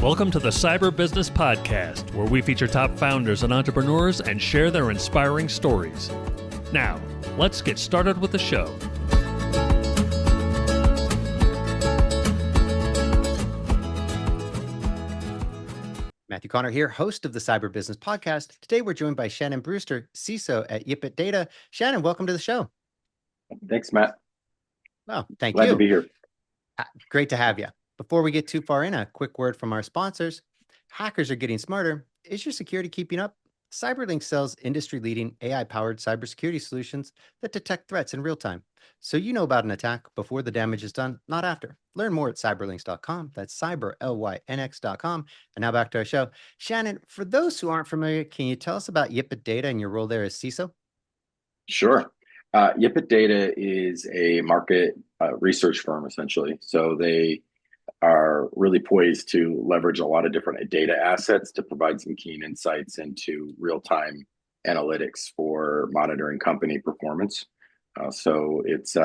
Welcome to the Cyber Business Podcast, where we feature top founders and entrepreneurs and share their inspiring stories. Now, let's get started with the show. Matthew Connor here, host of the Cyber Business Podcast. Today, we're joined by Shannon Brewster, CISO at YipitData. Shannon, welcome to the show. Thanks, Matt. Well, thank you. Glad to be here. Great to have you. Before we get too far in, a quick word from our sponsors. Hackers are getting smarter. Is your security keeping up? CyberLink sells industry-leading AI-powered cybersecurity solutions that detect threats in real time. So you know about an attack before the damage is done, not after. Learn more at cyberlinks.com. That's cyberlynx.com. And now back to our show. Shannon, for those who aren't familiar, can you tell us about YipitData and your role there as CISO? Sure. YipitData is a market research firm, essentially. So they are really poised to leverage a lot of different data assets to provide some keen insights into real-time analytics for monitoring company performance. So it's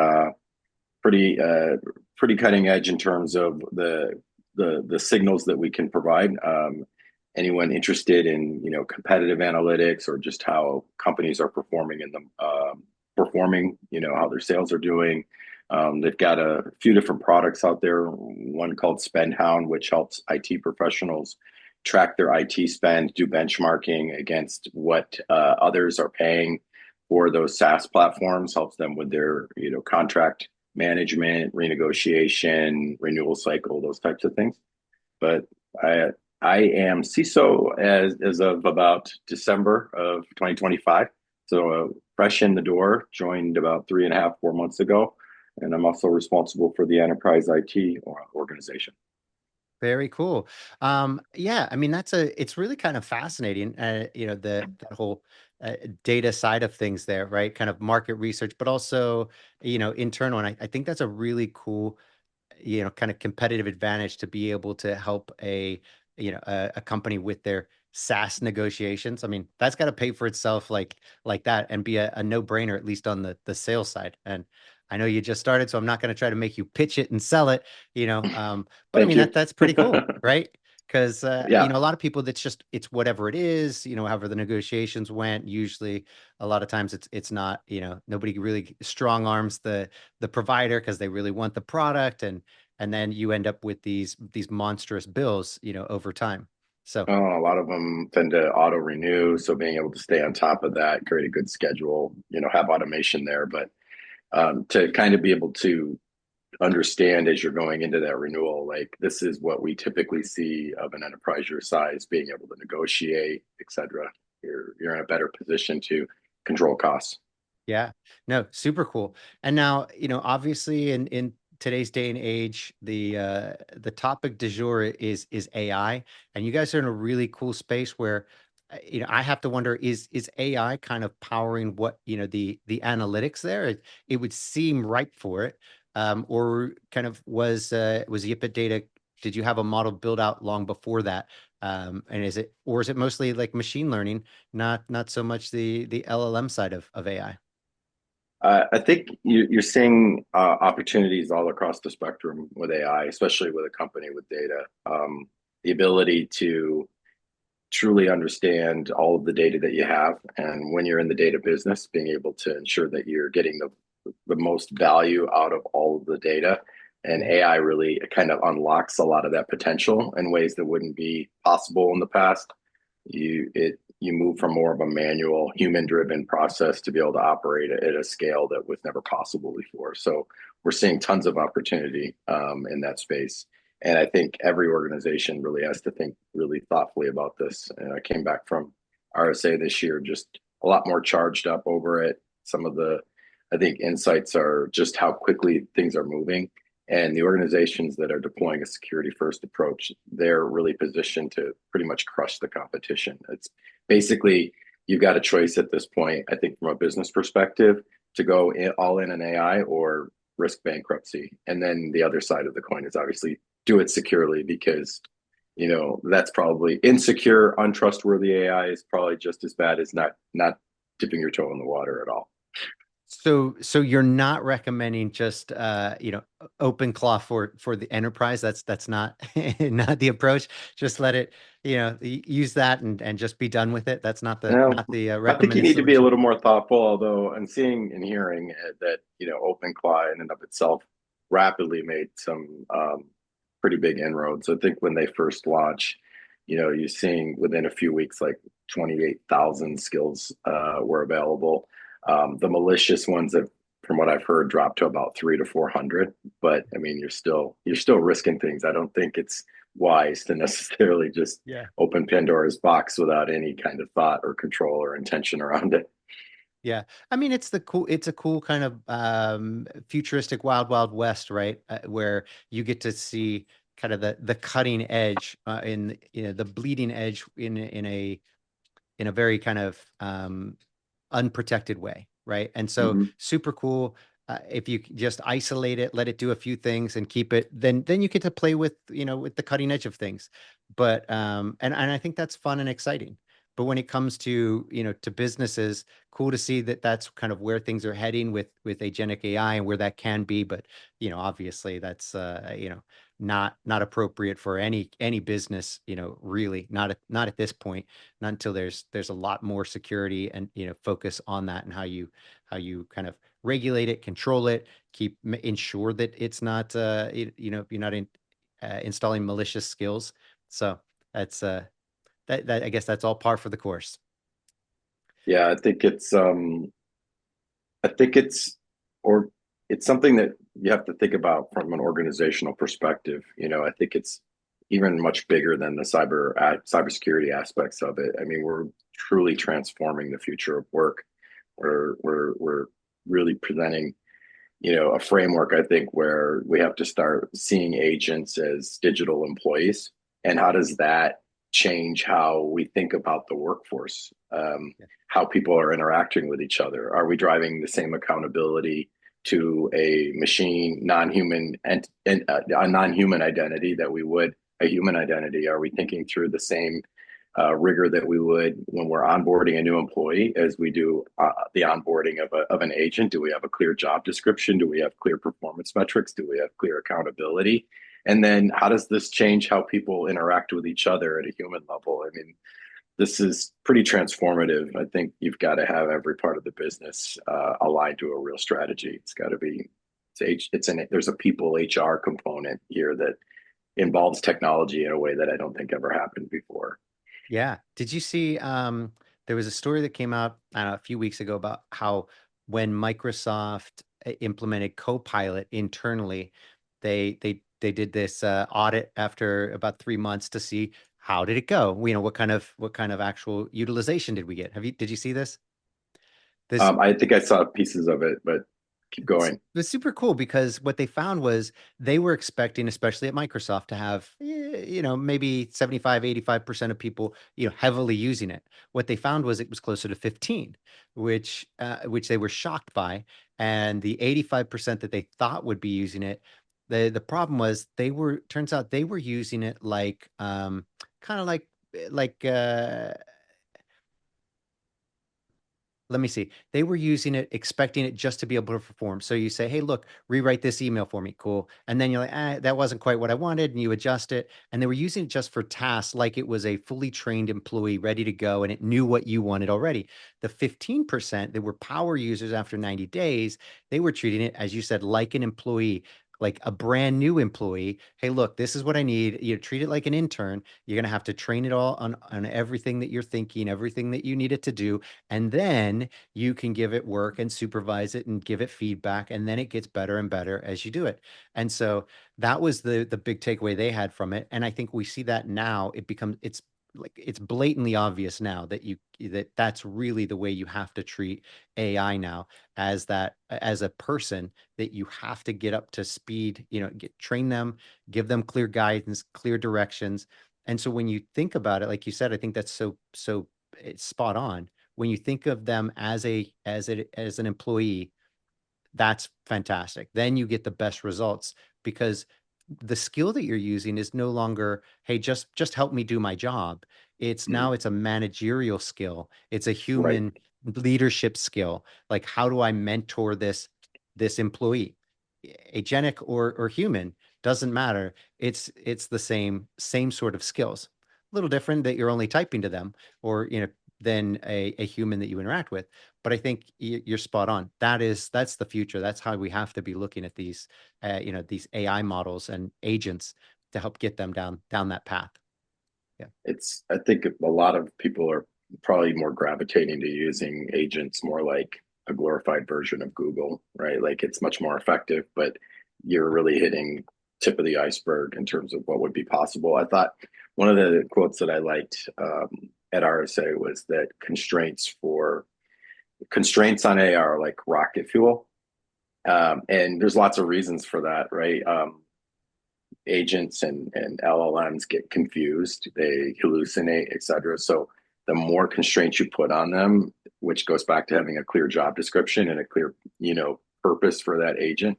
pretty cutting edge in terms of the signals that we can provide. Anyone interested in competitive analytics or just how companies are performing how their sales are doing. They've got a few different products out there, one called Spendhound, which helps IT professionals track their IT spend, do benchmarking against what others are paying for those SaaS platforms, helps them with their contract management, renegotiation, renewal cycle, those types of things. But I am CISO as of about December of 2025. So fresh in the door, joined about 3.5, 4 months ago. And I'm also responsible for the enterprise IT organization. Very cool. Yeah, I mean, it's really kind of fascinating, that whole data side of things there, right? Kind of market research, but also, internal. And I think that's a really cool, kind of competitive advantage to be able to help a company with their SaaS negotiations. I mean, that's got to pay for itself like that and be a no-brainer, at least on the sales side. And I know you just started, so I'm not going to try to make you pitch it and sell it, but I mean, that's pretty cool, right? Because, a lot of people, it's whatever it is, however the negotiations went. Usually a lot of times it's not, nobody really strong arms the provider because they really want the product. And then you end up with these monstrous bills, over time. So a lot of them tend to auto renew. So being able to stay on top of that, create a good schedule, have automation there, but to kind of be able to understand as you're going into that renewal, like this is what we typically see of an enterprise your size, being able to negotiate, et cetera. You're in a better position to control costs. Yeah, no, super cool. And now, obviously in today's day and age, the topic du jour is AI, and you guys are in a really cool space where I have to wonder, is AI kind of powering what, the analytics there? It would seem ripe for it. Or kind of was YipitData, did you have a model built out long before that? And is it mostly like machine learning, not so much the LLM side of AI? I think you're seeing opportunities all across the spectrum with AI, especially with a company with data. The ability to truly understand all of the data that you have, and when you're in the data business, being able to ensure that you're getting the most value out of all of the data. And AI really kind of unlocks a lot of that potential in ways that wouldn't be possible in the past. You move from more of a manual, human-driven process to be able to operate at a scale that was never possible before. So we're seeing tons of opportunity in that space. And I think every organization really has to think really thoughtfully about this. And I came back from RSA this year, just a lot more charged up over it. Some of the, I think, insights are just how quickly things are moving. And the organizations that are deploying a security-first approach, they're really positioned to pretty much crush the competition. It's basically, you've got a choice at this point, I think, from a business perspective, to go all in on AI or risk bankruptcy. And then the other side of the coin is obviously do it securely, because that's probably insecure, untrustworthy AI is probably just as bad as not dipping your toe in the water at all. So you're not recommending just open claw for the enterprise. That's not not the approach. Just let it, use that and just be done with it. That's not the No, not the I think you recommended need to be a solution. little more thoughtful, although I'm seeing and hearing that, OpenClaw in and of itself rapidly made some pretty big inroads. I think when they first launched, you're seeing within a few weeks, like 28,000 skills were available. The malicious ones have, from what I've heard, dropped to about 300 to 400. But I mean, you're still risking things. I don't think it's wise to necessarily just Yeah. open Pandora's box without any kind of thought or control or intention around it. Yeah. I mean, it's a cool kind of futuristic wild, wild west, right? Where you get to see kind of the cutting edge in, the bleeding edge in a very kind of unprotected way, right? And so Mhm. super cool. If you just isolate it, let it do a few things and keep it, then you get to play with, with the cutting edge of things. But and I think that's fun and exciting. But when it comes to, to businesses, cool to see that that's kind of where things are heading with agentic AI and where that can be. But, obviously that's not appropriate for any business, really not at this point, not until there's a lot more security and, focus on that and how you kind of regulate it, control it, ensure that it's not you're not installing malicious skills. So that's that I guess that's all par for the course. Yeah, I think or it's something that you have to think about from an organizational perspective. I think it's even much bigger than the cybersecurity aspects of it. I mean, we're truly transforming the future of work. We're really presenting, a framework, I think, where we have to start seeing agents as digital employees. And how does that change how we think about the workforce? Yeah. How people are interacting with each other? Are we driving the same accountability to a machine, non-human and a non-human identity that we would a human identity? Are we thinking through the same rigor that we would when we're onboarding a new employee as we do the onboarding of an agent? Do we have a clear job description? Do we have clear performance metrics? Do we have clear accountability? And then how does this change how people interact with each other at a human level? I mean, this is pretty transformative. I think you've got to have every part of the business aligned to a real strategy. It's got to be, there's a people HR component here that involves technology in a way that I don't think ever happened before. Yeah. Did you see there was a story that came out, I don't know, a few weeks ago about how when Microsoft implemented Copilot internally, they did this audit after about 3 months to see how did it go? What kind of actual utilization did we get? Did you see this? This I think I saw pieces of it, but keep It's going. it's super cool because what they found was they were expecting, especially at Microsoft, to have, maybe 75, 85% of people, heavily using it. What they found was it was closer to 15, which they were shocked by. And the 85% that they thought would be using it, the problem was turns out they were using it like, kind of like let me see. They were using it, expecting it just to be able to perform. So you say, hey, look, rewrite this email for me. Cool. And then you're like, that wasn't quite what I wanted. And you adjust it. And they were using it just for tasks like it was a fully trained employee ready to go and it knew what you wanted already. The 15% that were power users after 90 days, they were treating it, as you said, like an employee. Like a brand new employee. Hey, look, this is what I need. You treat it like an intern. You're going to have to train it all on everything that you're thinking, everything that you need it to do. And then you can give it work and supervise it and give it feedback, and then it gets better and better as you do it. And so that was the big takeaway they had from it. And I think we see that now. It's blatantly obvious now that's really the way you have to treat AI now, as a person, that you have to get up to speed, train them, give them clear guidance, clear directions. And so when you think about it, like you said, I think that's so it's spot on. When you think of them as an employee, that's fantastic. Then you get the best results because the skill that you're using is no longer, hey, just help me do my job. It's Mhm. now it's a managerial skill. It's a Right. human leadership skill. Like, how do I mentor this employee? Agentic or human, doesn't matter. It's the same sort of skills. A little different that you're only typing to them, or than a human that you interact with. But I think you're spot on. That's the future. That's how we have to be looking at these AI models and agents to help get them down that path. Yeah. I think a lot of people are probably more gravitating to using agents more like a glorified version of Google, right? Like it's much more effective, but you're really hitting tip of the iceberg in terms of what would be possible. I thought one of the quotes that I liked at RSA was that constraints on AI are like rocket fuel. And there's lots of reasons for that, right? Agents and LLMs get confused, they hallucinate, etc. So the more constraints you put on them, which goes back to having a clear job description and a clear, purpose for that agent.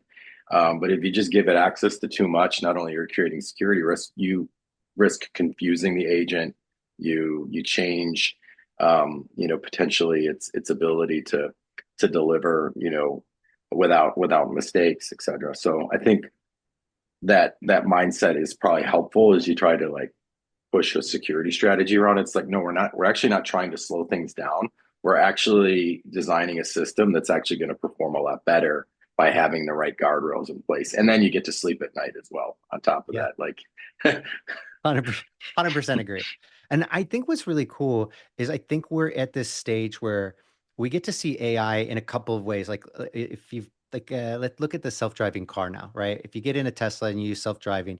But if you just give it access to too much, not only are you creating security risk, you risk confusing the agent. You change, potentially its ability to deliver, without mistakes, etc. So I think that mindset is probably helpful as you try to like push a security strategy around. It's like, no, we're actually not trying to slow things down. We're actually designing a system that's actually going to perform a lot better by having the right guardrails in place. And then you get to sleep at night as well on top of Yeah. that. Like 100% agree. And I think what's really cool is I think we're at this stage where we get to see AI in a couple of ways. Like if you've let's look at the self-driving car now, right? If you get in a Tesla and you use self-driving,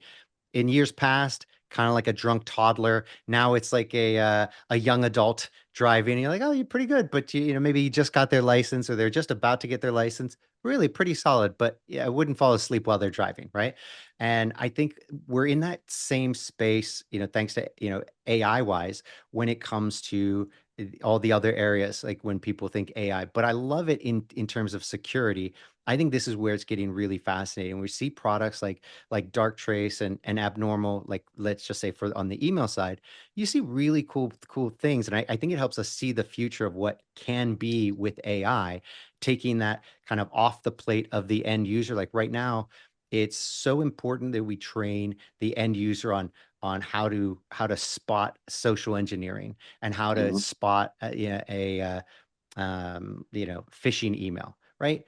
in years past, kind of like a drunk toddler. Now it's like a young adult driving. And you're like, oh, you're pretty good, but maybe you just got their license or they're just about to get their license. Really pretty solid, but yeah, I wouldn't fall asleep while they're driving, right? And I think we're in that same space, thanks to AI wise, when it comes to all the other areas, like when people think AI. But I love it in terms of security. I think this is where it's getting really fascinating. We see products like Darktrace and Abnormal, like let's just say for on the email side, you see really cool things. And I think it helps us see the future of what can be with AI, taking that kind of off the plate of the end user. Like right now, it's so important that we train the end user on how to spot social engineering and how to mhm, spot phishing email, right?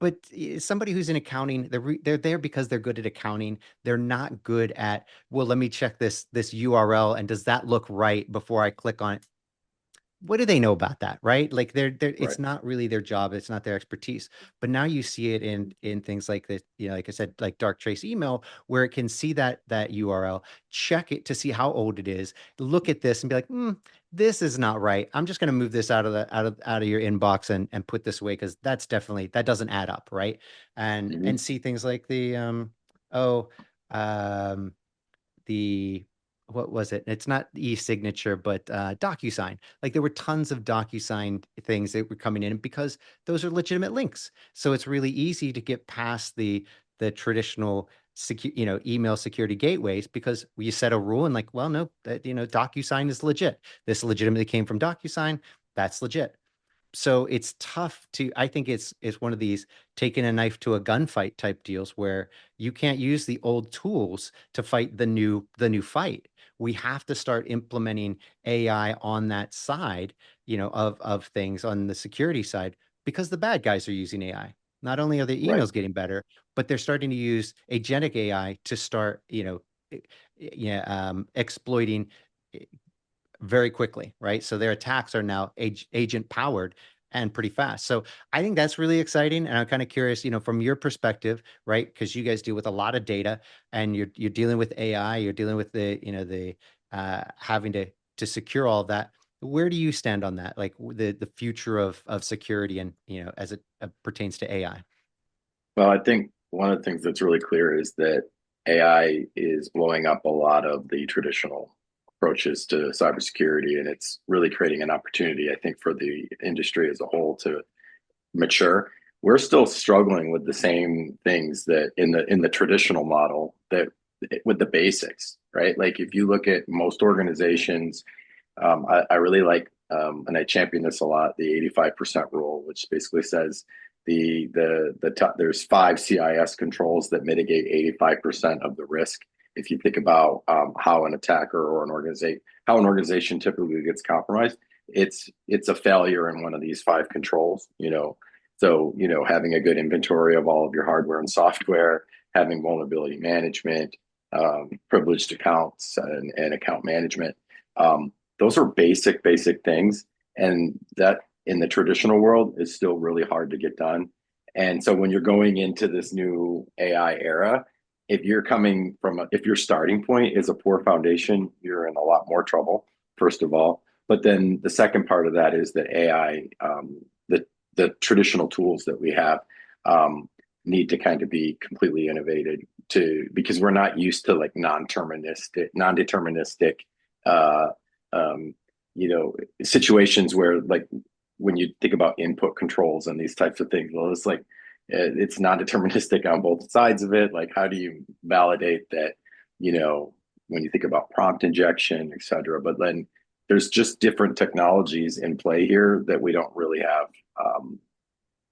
But somebody who's in accounting, they're there because they're good at accounting. They're not good at, well, let me check this URL and does that look right before I click on it? What do they know about that, right? Like right. it's not really their job, it's not their expertise. But now you see it in things like this, like I said, like Darktrace email, where it can see that URL, check it to see how old it is, look at this and be like, this is not right. I'm just going to move this out of your inbox and put this away because that doesn't add up, right? And Mhm. and see things like oh um the what was it? It's not e-signature, but DocuSign. Like there were tons of DocuSign things that were coming in because those are legitimate links. So it's really easy to get past the traditional email security gateways because you set a rule and like, well, no, that DocuSign is legit. This legitimately came from DocuSign. That's legit. So it's tough I think it's one of these taking a knife to a gunfight type deals where you can't use the old tools to fight the new fight. We have to start implementing AI on that side, of things on the security side because the bad guys are using AI. Not only are their Right. emails getting better, but they're starting to use agentic AI to start, yeah, exploiting very quickly, right? So their attacks are now agent powered and pretty fast. So I think that's really exciting. And I'm kind of curious, from your perspective, right? Because you guys deal with a lot of data and you're dealing with AI, you're dealing with the having to secure all of that. Where do you stand on that? Like the future of security and as it pertains to AI? Well, I think one of the things that's really clear is that AI is blowing up a lot of the traditional approaches to cybersecurity, and it's really creating an opportunity, I think, for the industry as a whole to mature. We're still struggling with the same things that in the traditional model that with the basics, right? Like if you look at most organizations, I really like and I champion this a lot, the 85% rule, which basically says there's 5 CIS controls that mitigate 85% of the risk. If you think about how an attacker or how an organization typically gets compromised, it's a failure in one of these 5 controls. So having a good inventory of all of your hardware and software, having vulnerability management, privileged accounts, and account management. Those are basic things, and that in the traditional world is still really hard to get done. And so when you're going into this new AI era, if your starting point is a poor foundation, you're in a lot more trouble, first of all. But then the second part of that is that AI, the traditional tools that we have, need to kind of be completely innovated because we're not used to like non-deterministic situations where, like, when you think about input controls and these types of things, well, it's like it's non-deterministic on both sides of it. Like, how do you validate that, when you think about prompt injection, et cetera? But then there's just different technologies in play here that we don't really have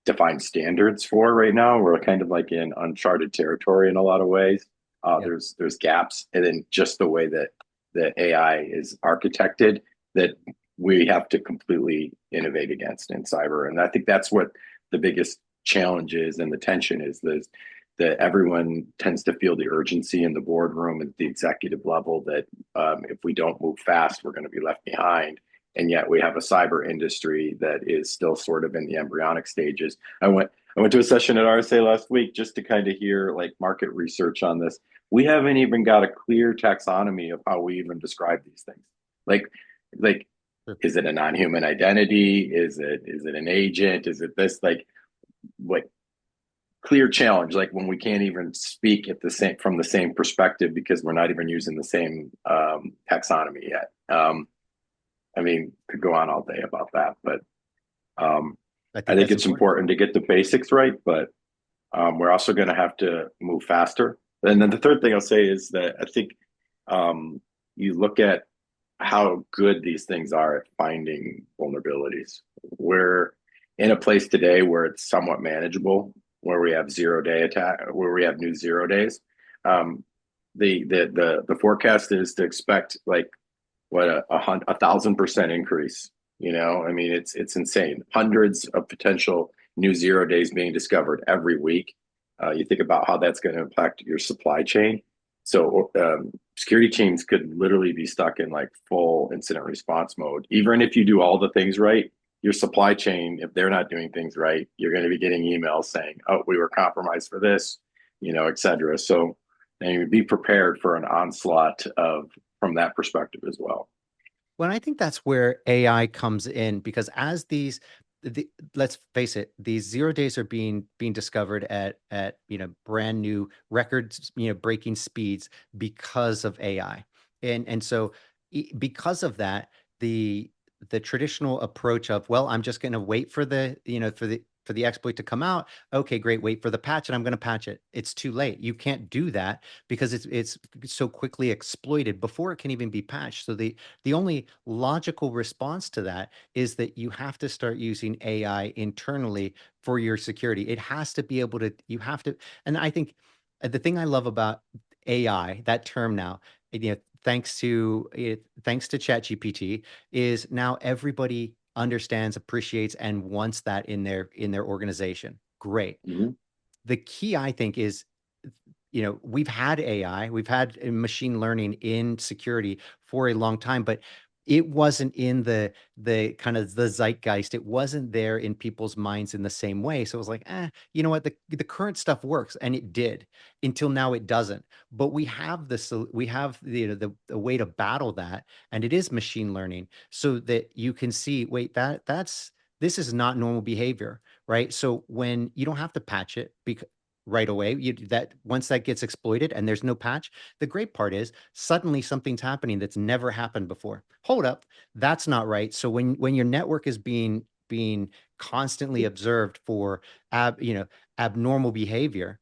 defined standards for right now. We're kind of like in uncharted territory in a lot of ways. There's gaps, and then just the way that the AI is architected, that we have to completely innovate against in cyber. And I think that's what the biggest challenge is, and the tension is that everyone tends to feel the urgency in the boardroom and the executive level that if we don't move fast, we're going to be left behind. And yet we have a cyber industry that is still sort of in the embryonic stages. I went to a session at RSA last week just to kind of hear like market research on this. We haven't even got a clear taxonomy of how we even describe these things. Like, is it a non-human identity? Is it an agent? Is it this? Like clear challenge, like when we can't even speak from the same perspective because we're not even using the same taxonomy yet. I mean, could go on all day about that, but I think it's important to get the basics right, but we're also going to have to move faster. And then the third thing I'll say is that I think you look at how good these things are at finding vulnerabilities. We're in a place today where it's somewhat manageable, where we have where we have new 0 days. The forecast is to expect like what a 1,000% increase. I mean, it's insane. Hundreds of potential new 0 days being discovered every week. You think about how that's going to impact your supply chain. So security teams could literally be stuck in like full incident response mode. Even if you do all the things right, your supply chain, if they're not doing things right, you're going to be getting emails saying, "Oh, we were compromised for this," et cetera. So, and be prepared for an onslaught from that perspective as well. Well, I think that's where AI comes in, because as let's face it, these 0 days are being discovered at brand new records, breaking speeds because of AI, and so because of that, the traditional approach of, well, I'm just going to wait for for the exploit to come out. Okay, great. Wait for the patch and I'm going to patch it. It's too late. You can't do that because it's so quickly exploited before it can even be patched. So the only logical response to that is that you have to start using AI internally for your security. It has to be able to, and I think the thing I love about AI, that term now, thanks to ChatGPT, is now everybody understands, appreciates, and wants that in their organization. Great. Mm-hmm. The key, I think, is, we've had AI, we've had machine learning in security for a long time, but it wasn't in the kind of the zeitgeist. It wasn't there in people's minds in the same way. So it was like, you know what, the current stuff works, and it did until now it doesn't. But we have the way to battle that, and it is machine learning, so that you can see, wait, this is not normal behavior, right? So when you don't have to patch it right away, once that gets exploited and there's no patch, the great part is suddenly something's happening that's never happened before. Hold up, that's not right. So when your network is being constantly observed for abnormal behavior,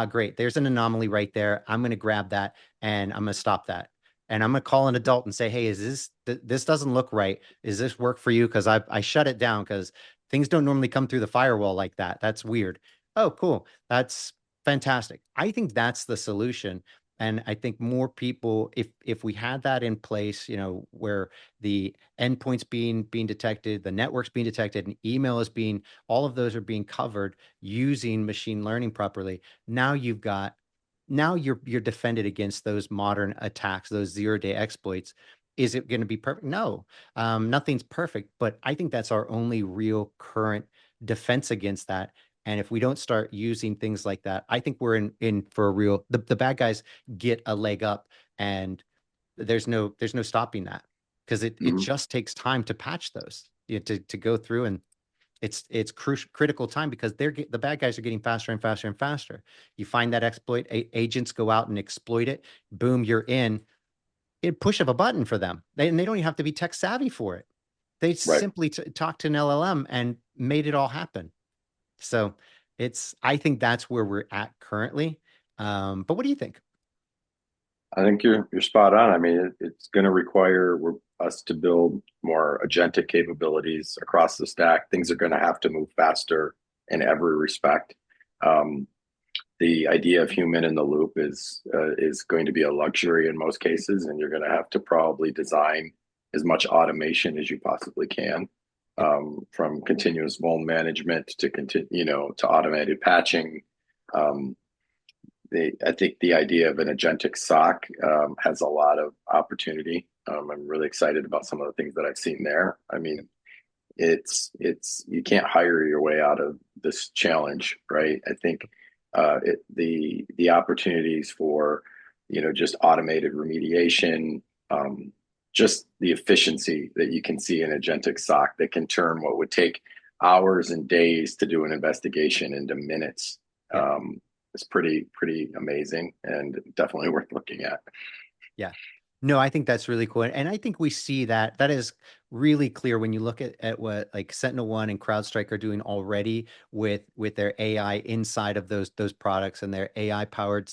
great, there's an anomaly right there. I'm going to grab that and I'm going to stop that. and I'm gonna call an adult and say, hey, is this doesn't look right? Is this work for you? Because I shut it down because things don't normally come through the firewall like that. That's weird. Oh, cool. That's fantastic. I think that's the solution. And I think more people, if we had that in place, where the endpoints being detected, the networks being detected, and email is being, all of those are being covered using machine learning properly. Now you're defended against those modern attacks, those zero-day exploits. Is it going to be perfect? No, nothing's perfect, but I think that's our only real current defense against that. And if we don't start using things like that, I think we're in for a real, the bad guys get a leg up, and there's no stopping that, because it Mhm. just takes time to patch those, to go through, and it's critical time, because the bad guys are getting faster and faster and faster. You find that exploit, agents go out and exploit it. Boom, you're in push of a button for them. And they don't even have to be tech savvy for it. They Right. simply talked to an LLM and made it all happen. So I think that's where we're at currently. But what do you think? I think you're spot on. I mean, it's going to require us to build more agentic capabilities across the stack. Things are going to have to move faster in every respect. Um, the idea of human in the loop is going to be a luxury in most cases, and you're going to have to probably design as much automation as you possibly can, Yep. from continuous vuln management to automated patching. Um, I think the idea of an agentic SOC has a lot of opportunity. I'm really excited about some of the things that I've seen there. I mean, it's you can't hire your way out of this challenge, right? I think the opportunities for just automated remediation, just the efficiency that you can see in agentic SOC that can turn what would take hours and days to do an investigation into minutes. Yeah. It's pretty amazing and definitely worth looking at. Yeah. No, I think that's really cool. And I think we see that is really clear when you look at what like SentinelOne and CrowdStrike are doing already with their AI inside of those products and their AI powered,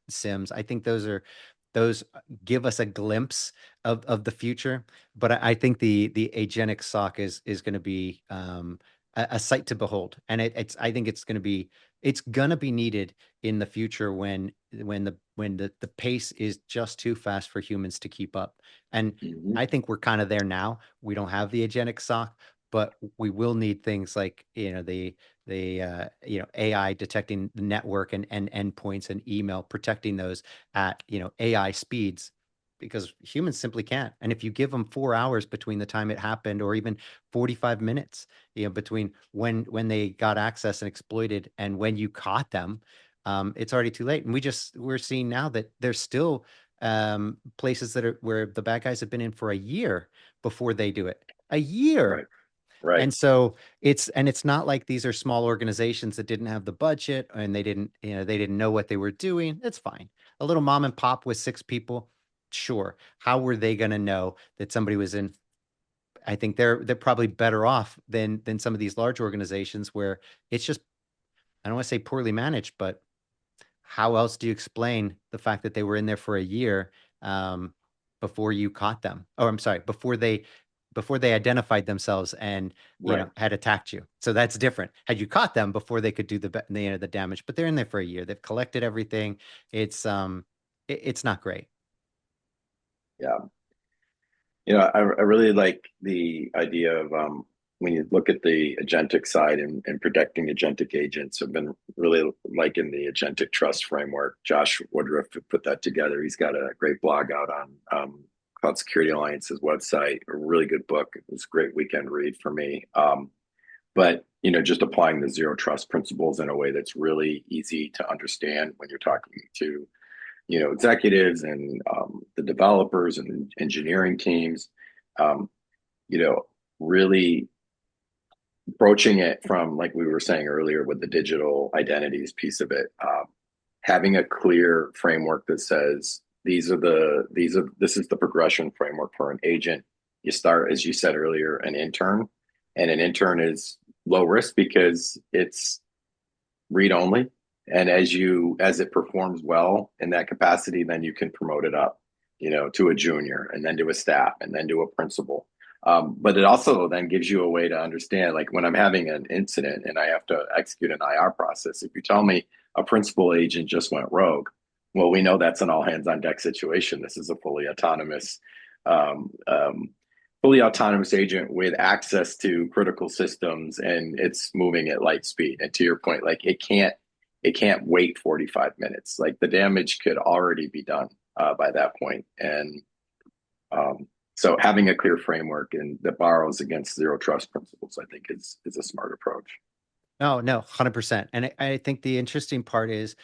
SIMs. I think those give us a glimpse of the future. But I think the agentic SOC is going to be a sight to behold. And I think it's gonna be needed in the future when the pace is just too fast for humans to keep up. And Mhm. I think we're kind of there now. We don't have the agentic SOC, but we will need things like, the AI detecting the network and endpoints and email, protecting those at, AI speeds, because humans simply can't. And if you give them 4 hours between the time it happened, or even 45 minutes, between when they got access and exploited and when you caught them, it's already too late. And we're seeing now that there's still places where the bad guys have been in for a year before they do it. A year. Right, right. And so it's not like these are small organizations that didn't have the budget, and they didn't know what they were doing. It's fine. A little mom and pop with 6 people, sure. How were they going to know that somebody was in? I think they're probably better off than some of these large organizations where it's just, I don't want to say poorly managed, but how else do you explain the fact that they were in there for a year, before you caught them? Oh, I'm sorry, before they identified themselves and Right. had attacked you. So that's different. Had you caught them before they could do the damage, but they're in there for a year. They've collected everything. It's not great. Yeah. I really like the idea of when you look at the agentic side and protecting agentic agents. I've been really liking the agentic trust framework. Josh Woodruff put that together. He's got a great blog out on Cloud Security Alliance's website. A really good book. It was a great weekend read for me. But just applying the zero trust principles in a way that's really easy to understand when you're talking to executives and the developers and engineering teams, um, you know, really broaching it from, like we were saying earlier, with the digital identities piece of it, having a clear framework that says this is the progression framework for an agent. You start, as you said earlier, an intern, and an intern is low risk because it's read only. And as it performs well in that capacity, then you can promote it up. to a junior, and then to a staff, and then to a principal. But it also then gives you a way to understand, like when I'm having an incident and I have to execute an IR process, if you tell me a principal agent just went rogue, well, we know that's an all hands on deck situation. This is a um, um, fully autonomous agent with access to critical systems, and it's moving at light speed. And to your point, like it can't wait 45 minutes. Like the damage could already be done by that point. And so having a clear framework and that borrows against zero trust principles, I think is a smart approach. No, no, 100%. And I think the interesting part is,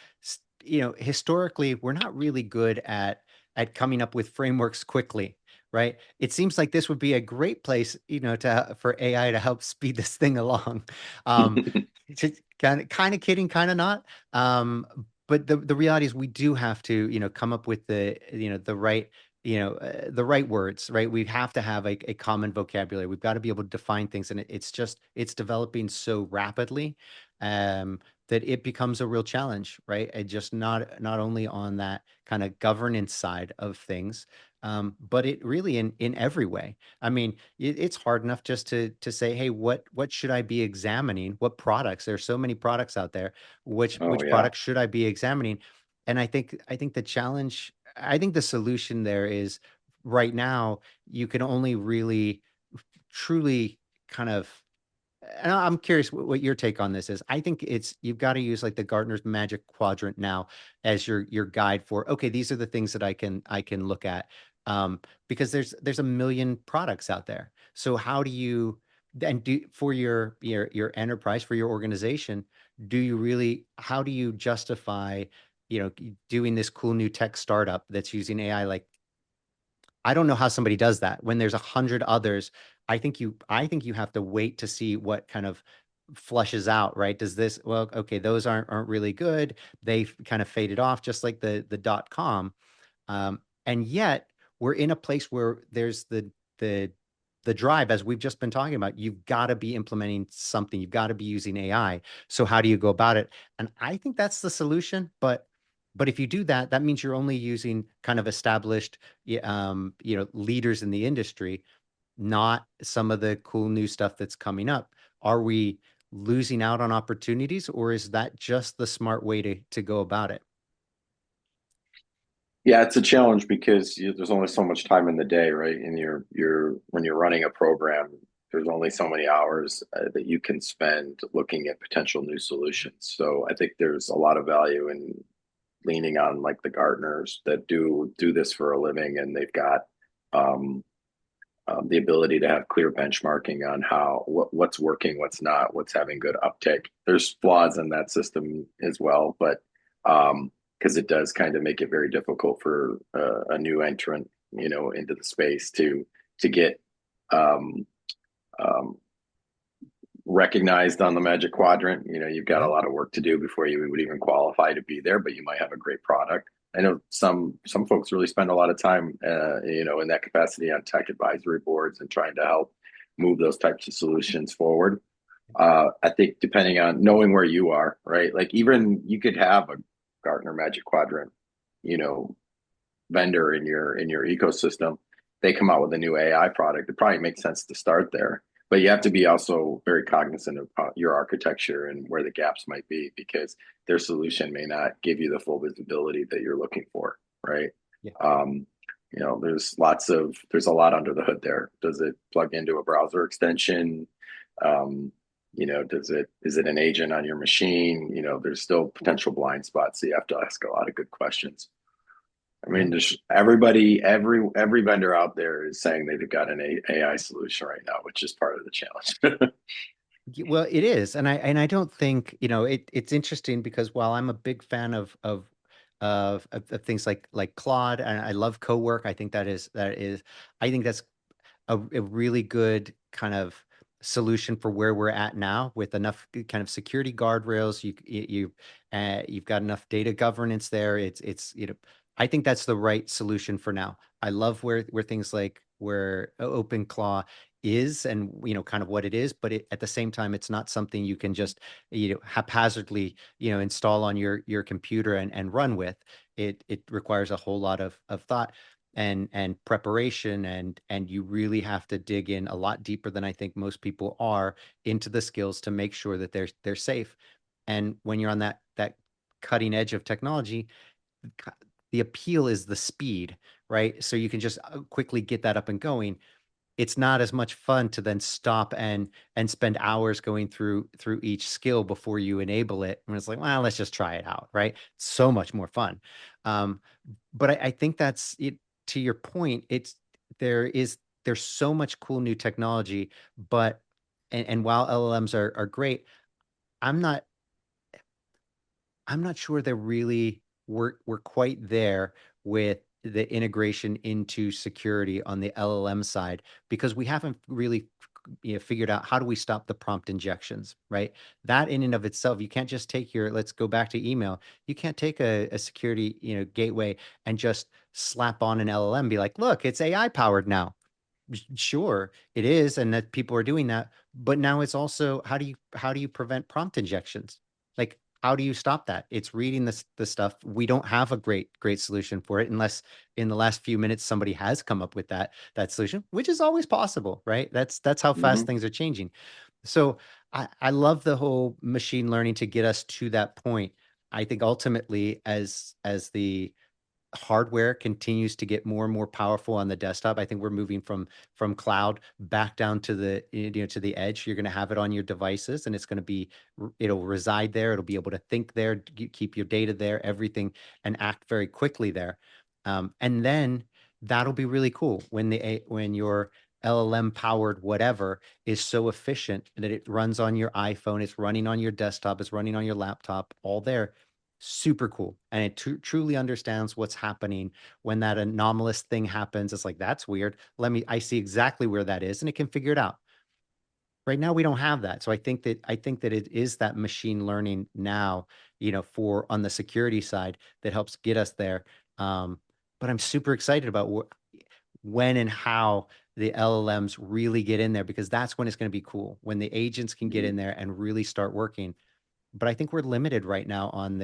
historically, we're not really good at coming up with frameworks quickly, right? It seems like this would be a great place, for AI to help speed this thing along. Um, kind of kidding, kind of not. But the reality is we do have to, come up with the right words, right? We have to have a common vocabulary. We've got to be able to define things, and it's developing so rapidly that it becomes a real challenge, right? And just not only on that kind of governance side of things, but it really in every way. I mean, it's hard enough just to say, hey, what should I be examining? What products? There's so many products out there. Which Oh which yeah. products should I be examining? And I think the challenge, I think the solution there is right now you can only really truly kind of, and I'm curious what your take on this is. I think you've got to use like the Gartner's Magic Quadrant now as your guide for, okay, these are the things that I can look at, because there's a million products out there. So how do you and do for your enterprise, for your organization, how do you justify, doing this cool new tech startup that's using AI? Like, I don't know how somebody does that when there's 100 others. I think you have to wait to see what kind of flushes out, right? Well, okay, those aren't really good. They've kind of faded off, just like the dot com. And yet we're in a place where there's the the drive, as we've just been talking about. You've got to be implementing something. You've got to be using AI. So how do you go about it? And I think that's the solution. But if you do that, that means you're only using kind of established, leaders in the industry, not some of the cool new stuff that's coming up. Are we losing out on opportunities, or is that just the smart way to go about it? Yeah, it's a challenge because there's only so much time in the day, right? And when you're running a program, there's only so many hours that you can spend looking at potential new solutions. So I think there's a lot of value in leaning on like the Gartners that do this for a living, and they've got um, the ability to have clear benchmarking on what's working, what's not, what's having good uptake. There's flaws in that system as well, but because it does kind of make it very difficult for a new entrant, into the space to get um, um, recognized on the Magic Quadrant. You've got a Yeah. lot of work to do before you would even qualify to be there, but you might have a great product. I know some folks really spend a lot of time, in that capacity on tech advisory boards and trying to help move those types of solutions forward. I think depending on knowing where you are, right? Like even you could have a Gartner Magic Quadrant, you know, vendor in your ecosystem. They come out with a new AI product. It probably makes sense to start there, but you have to be also very cognizant of your architecture and where the gaps might be, because their solution may not give you the full visibility that you're looking for, right? Yeah. Um, there's a lot under the hood there. Does it plug into a browser extension? Um, is it an agent on your machine? There's still potential blind spots. So you have to ask a lot of good questions. I Yeah. mean, there's every vendor out there is saying they've got an AI solution right now, which is part of the challenge. Well, it is, and I don't think, it's interesting because while I'm a big fan of things like Claude, and I love co-work. I think that's a really good kind of solution for where we're at now, with enough kind of security guardrails. You've got enough data governance there. I think that's the right solution for now. I love where things like where OpenClaw is, and kind of what it is, but at the same time, it's not something you can just haphazardly install on your computer and run with. It requires a whole lot of thought. and preparation, and you really have to dig in a lot deeper than I think most people are into the skills to make sure that they're safe. And when you're on that cutting edge of technology, the appeal is the speed, right? So you can just quickly get that up and going. It's not as much fun to then stop and spend hours going through each skill before you enable it. And it's like, well, let's just try it out, right? It's so much more fun. Um, but I think that's it. To your point, there's so much cool new technology, but and while LLMs are great, I'm not I'm not sure they're really we're quite there with the integration into security on the LLM side, because we haven't really figured out how do we stop the prompt injections, right? That in and of itself, you can't just take let's go back to email. You can't take a security, gateway and just slap on an LLM and be like, look, it's AI powered now. Sure, it is, and that people are doing that. But now it's also, how do you prevent prompt injections? Like, how do you stop that? It's reading the stuff. We don't have a great solution for it, unless in the last few minutes somebody has come up with that solution, which is always possible, right? That's how fast Hmm. things are changing. So I love the whole machine learning to get us to that point. I think ultimately, as the hardware continues to get more and more powerful on the desktop, I think we're moving from cloud back down to to the edge. You're going to have it on your devices, and it'll reside there. It'll be able to think there, keep your data there, everything, and act very quickly there. And then that'll be really cool when your LLM powered whatever is so efficient that it runs on your iPhone, it's running on your desktop, it's running on your laptop, all there. Super cool. And it truly understands what's happening when that anomalous thing happens. It's like, that's weird. I see exactly where that is, and it can figure it out. Right now, we don't have that. So I think that it is that machine learning now, for on the security side, that helps get us there. But I'm super excited about when and how the LLMs really get in there, because that's when it's going to be cool, when the agents can get in there and really start working. But I think we're limited right now on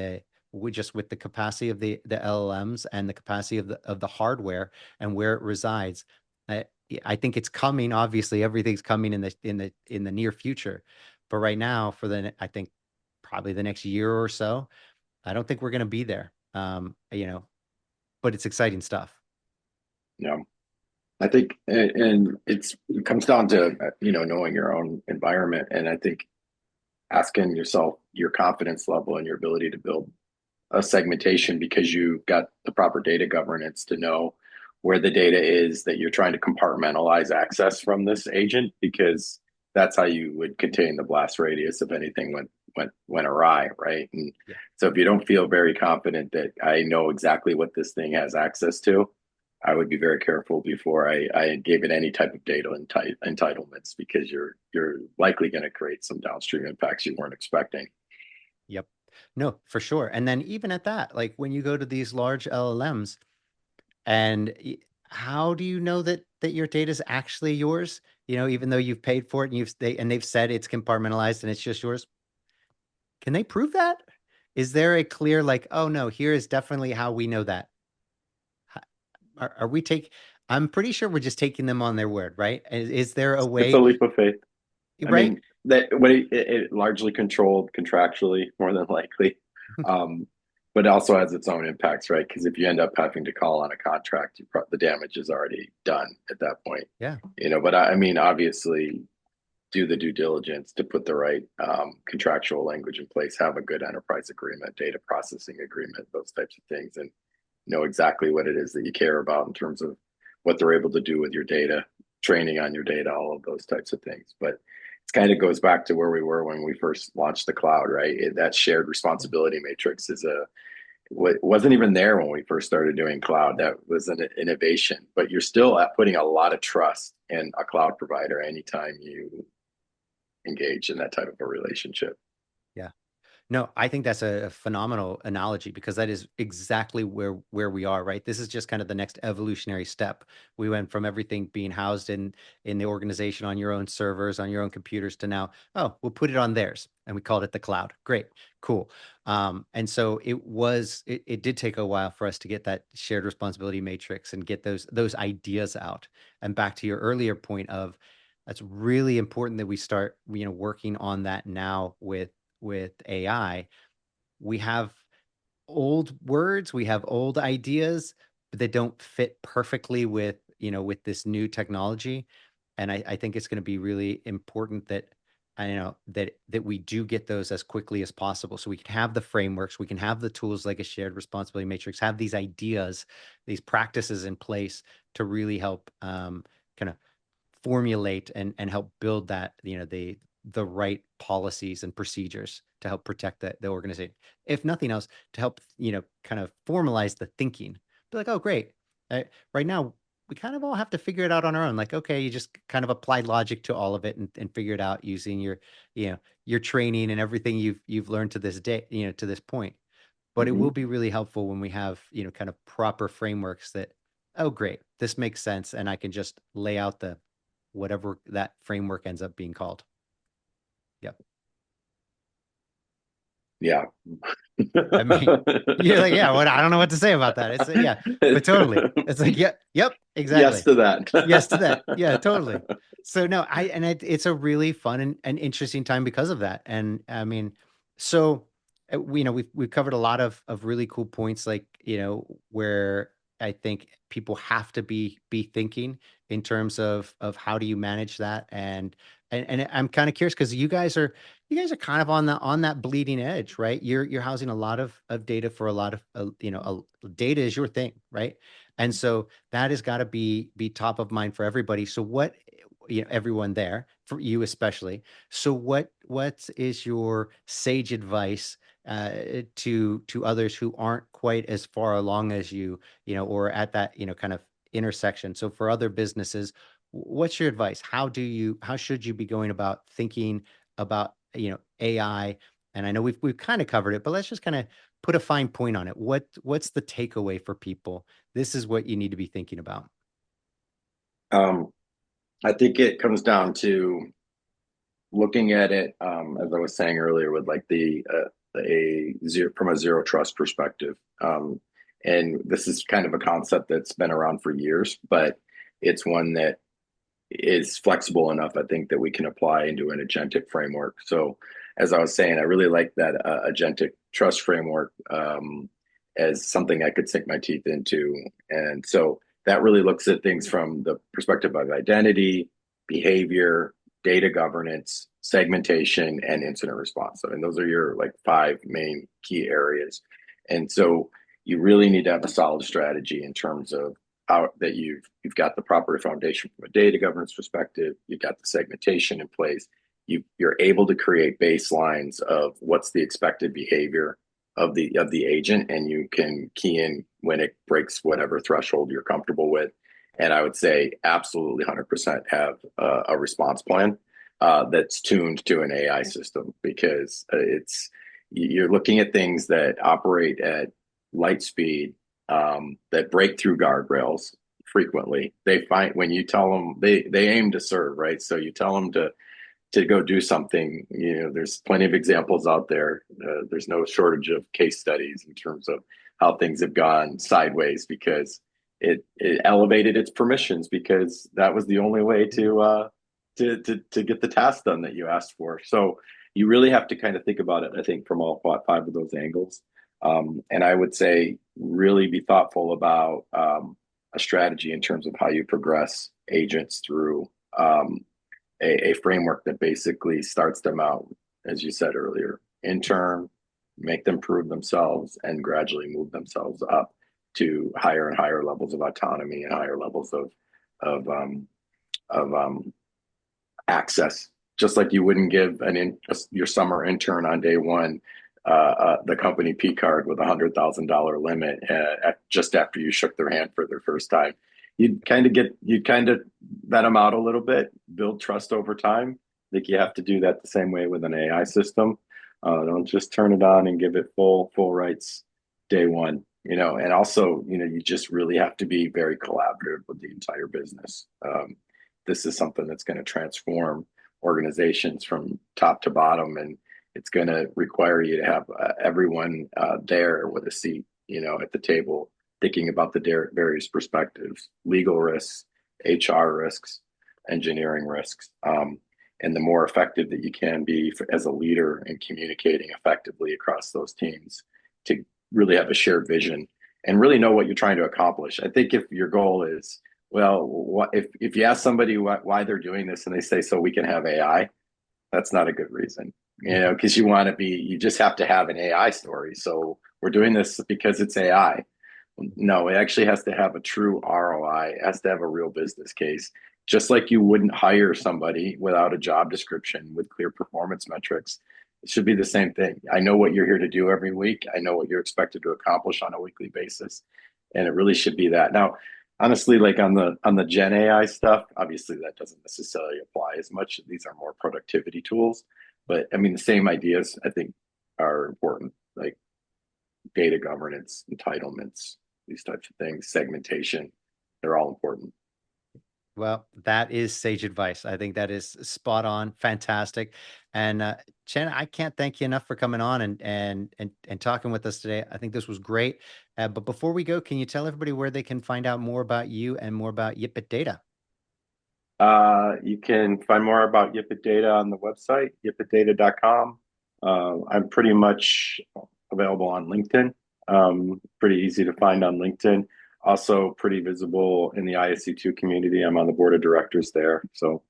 just with the capacity of the LLMs and the capacity of the hardware and where it resides. I, I think it's coming. Obviously, everything's coming in the near future. But right now, I think probably the next year or so, I don't think we're going to be there. But it's exciting stuff. Yeah. I think, and it comes down to, knowing your own environment. And I think asking yourself your confidence level and your ability to build a segmentation, because you got the proper data governance to know where the data is that you're trying to compartmentalize access from this agent, because that's how you would contain the blast radius if anything went awry, right? And Yeah. so if you don't feel very confident that I know exactly what this thing has access to, I would be very careful before I gave it any type of data entitlements, because you're likely going to create some downstream impacts you weren't expecting. Yep. No, for sure. And then even at that, like when you go to these large LLMs, and how do you know that your data is actually yours? Even though you've paid for it and they've said it's compartmentalized and it's just yours. Can they prove that? Is there a clear, like, oh no, here is definitely how we know that? H- Are we take? I'm pretty sure we're just taking them on their word, right? Is there a It's a way, leap of faith. I right? mean, that what it largely controlled contractually, more than likely, um, but it also has its own impacts, right? Because if you end up having to call on a contract, the damage is already done at that point. Yeah. But I mean, obviously, do the due diligence to put the right contractual language in place, have a good enterprise agreement, data processing agreement, those types of things, and know exactly what it is that you care about in terms of what they're able to do with your data, training on your data, all of those types of things. But it kind of goes back to where we were when we first launched the cloud, right? That shared responsibility matrix wasn't even there when we first started doing cloud. That was an innovation, but you're still putting a lot of trust in a cloud provider anytime you engage in that type of a relationship. Yeah. No, I think that's a phenomenal analogy because that is exactly where we are, right? This is just kind of the next evolutionary step. We went from everything being housed in the organization on your own servers, on your own computers to now, oh, we'll put it on theirs. And we called it the cloud. Great, cool. And so it did take a while for us to get that shared responsibility matrix and get those ideas out. And back to your earlier point of that's really important that we start, working on that now with AI. We have old words, we have old ideas, but they don't fit perfectly with this new technology. And I think it's going to be really important that that we do get those as quickly as possible so we can have the frameworks, we can have the tools like a shared responsibility matrix, have these ideas, these practices in place to really help kind of formulate and help build that, the right policies and procedures to help protect the organization. If nothing else, to help, kind of formalize the thinking. Be like, oh, great. Right now, we kind of all have to figure it out on our own. Like, okay, you just kind of apply logic to all of it and figure it out using your training and everything you've learned to this day, to this point. But it Mhm. will be really helpful when we have, kind of proper frameworks that, oh, great, this makes sense. And I can just lay out the whatever that framework ends up being called. Yep. Yeah. I mean, you're like, yeah, what? I don't know what to say about that. It's yeah, but totally. It's like, yeah, yep, Yes exactly. to that. Yes to that. Yeah, totally. So no, it's a really fun and interesting time because of that. And I mean, so we've covered a lot of really cool points, like where I think people have to be thinking in terms of how do you manage that, and I'm kind of curious because you guys are kind of on that bleeding edge, right? You're housing a lot of data for a lot of data is your thing, right? And so that has got to be top of mind for everybody. So what, everyone there, for you especially. So what is your sage advice to others who aren't quite as far along as you, or at that, kind of intersection? So for other businesses, what's your advice? How should you be going about thinking about, AI? And I know we've kind of covered it, but let's just kind of put a fine point on it. What's the takeaway for people? This is what you need to be thinking about. um, I think it comes down to looking at it, as I was saying earlier, with like a zero from a zero trust perspective. And this is kind of a concept that's been around for years, but it's one that is flexible enough, I think, that we can apply into an agentic framework. So, as I was saying, I really like that agentic trust framework as something I could sink my teeth into. And so that really looks at things from the perspective of identity, behavior, data governance, segmentation, and incident response. So, and those are your like five main key areas. And so you really need to have a solid strategy in terms of how that you've got the proper foundation from a data governance perspective. You've got the segmentation in place. You're able to create baselines of what's the expected behavior of the agent, and you can key in when it breaks whatever threshold you're comfortable with. And I would say absolutely 100% have a response plan that's tuned to an AI system, because you're looking at things that operate at light speed, that break through guardrails frequently. They find when you tell them, they aim to serve, right? So you tell them to go do something. There's plenty of examples out there. There's no shortage of case studies in terms of how things have gone sideways because it elevated its permissions because that was the only way to get the task done that you asked for. So you really have to kind of think about it, I think, from all five of those angles. And I would say really be thoughtful about a strategy in terms of how you progress agents through a framework that basically starts them out, as you said earlier, intern, make them prove themselves, and gradually move themselves up to higher and higher levels of autonomy and higher levels of access. Just like you wouldn't give your summer intern on day one the company P card with $100,000 limit just after you shook their hand for their first time. You'd kind of vet them out a little bit, build trust over time. I think you have to do that the same way with an AI system. Don't just turn it on and give it full rights day one. And also, you just really have to be very collaborative with the entire business. This is something that's going to transform organizations from top to bottom, and it's going to require you to have everyone there with a seat, at the table, thinking about the various perspectives, legal risks, HR risks, engineering risks. And the more effective that you can be as a leader in communicating effectively across those teams to really have a shared vision and really know what you're trying to accomplish. I think if your goal is, well, if you ask somebody why they're doing this and they say, so we can have AI, that's not a good reason, because you just have to have an AI story. So we're doing this because it's AI. No, it actually has to have a true ROI. It has to have a real business case. Just like you wouldn't hire somebody without a job description with clear performance metrics. It should be the same thing. I know what you're here to do every week. I know what you're expected to accomplish on a weekly basis. And it really should be that. Now, honestly, like on the Gen AI stuff, obviously that doesn't necessarily apply as much. These are more productivity tools. But I mean, the same ideas I think are important, like data governance, entitlements, these types of things, segmentation, they're all important. Well, that is sage advice. I think that is spot on. Fantastic. And Shannon, I can't thank you enough for coming on and talking with us today. I think this was great. But before we go, can you tell everybody where they can find out more about you and more about YipitData? You can find more about YipitData on the website, YipitData.com. I'm pretty much available on LinkedIn. Pretty easy to find on LinkedIn. Also pretty visible in the ISC2 community. I'm on the board of directors there. So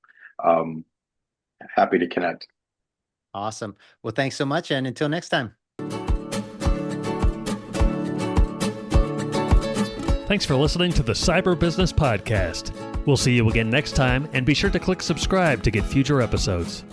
happy to connect. Awesome. Well, thanks so much. And until next time. Thanks for listening to the Cyber Business Podcast. We'll see you again next time, and be sure to click subscribe to get future episodes.